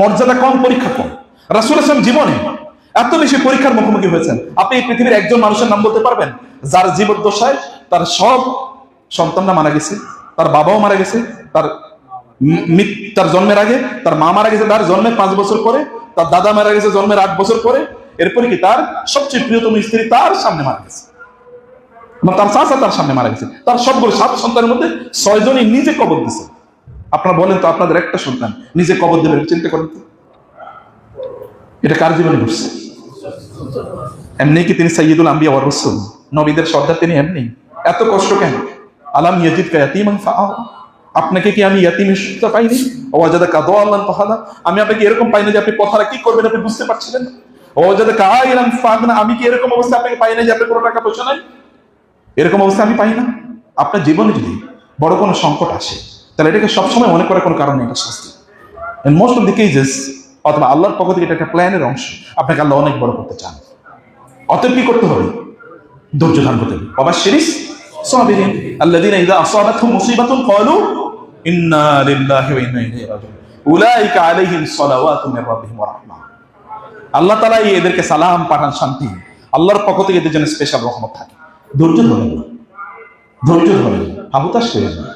মর্যাদা কম, পরীক্ষা কম। রাসূল সাল্লাল্লাহু আলাইহি জীবনে এত বেশি পরীক্ষার মুখোমুখি হয়েছেন। আপনি এই পৃথিবীর একজন মানুষের নাম বলতে পারবেন যার জীবদ্দশায় তার সব সন্তানরা মারা গেছে, তার বাবাও মারা গেছে, তার জন্মের আগে তার মা মারা গেছে, তার জন্মের 5 বছর পরে তার দাদা মারা গেছে, জন্মের 8 বছর পরে, এরপরে কি তার সবচেয়ে প্রিয়তম স্ত্রী তার সামনে মারা গেছে, তার চাচা তার সামনে মারা গেছে, তার সবগুলো 7 সন্তানের মধ্যে 6 জনই নিজে কবর দিছে। আপনারা বলেন তো, আপনাদের একটা সন্তান নিজে কবর দেবে, চিন্তা করেন তো, এটা কার জীবনে ঘটছে? এমনি কি তিনি সাইয়্যিদুল আম্বিয়া ওয়ার রাসূল, নবীদের সর্দার তিনি? এমনি এত কষ্ট কেন? আলাম ইয়াজিদকা ইয়াতীমান ফাআ, আপনাকে কি আমি ইয়াতীমের শিক্ষা পাইনি? ওয়াজাদাকা দাল্লান ফাহাদা, আমি আপনাকে এরকম পাইনি যে আপনি পথারা কি করবেন আপনি বুঝতে পারছিলেন? ওয়াজাদাকা আইলান ফাগনা, আমি কি এরকম অবস্থা আপনাকে পাই না যে আপনার কোনো টাকা পয়সা নাই? এরকম অবস্থা আমি পাই না। আপনার জীবনে যদি বড় কোনো সংকট আসে, তাহলে এটাকে সবসময় মনে করার কোনো কারণ নেই, এটা শাস্তি। And most of the cases অথবা আল্লাহর পক্ষ থেকে এটা একটা প্ল্যানের অংশ। আপনাকে আল্লাহ অনেক বড় করতে চান, অতএব কি করতে হবে? ধৈর্য ধারণ করতে হবে। ওয়াবাশশিরিস সাবিরিন আল্লাযীনা ইযা আসাবাতহুম মুসিবাতুন ক্বালু ইন্না লিল্লাহি ওয়া ইন্না ইলাইহি রাজিউন উলাইকা আলাইহিম সালাওয়াতু মির রাব্বিহিম ওয়া রাহমাহ। আল্লাহ তাআলা এদেরকে সালাম পাঠান, শান্তি, আল্লাহর পক্ষ থেকে এদের জন্য স্পেশাল রহমত থাকে। ধৈর্য ধরেন, ধৈর্য ধরেন, হাবুতাশ করেন না।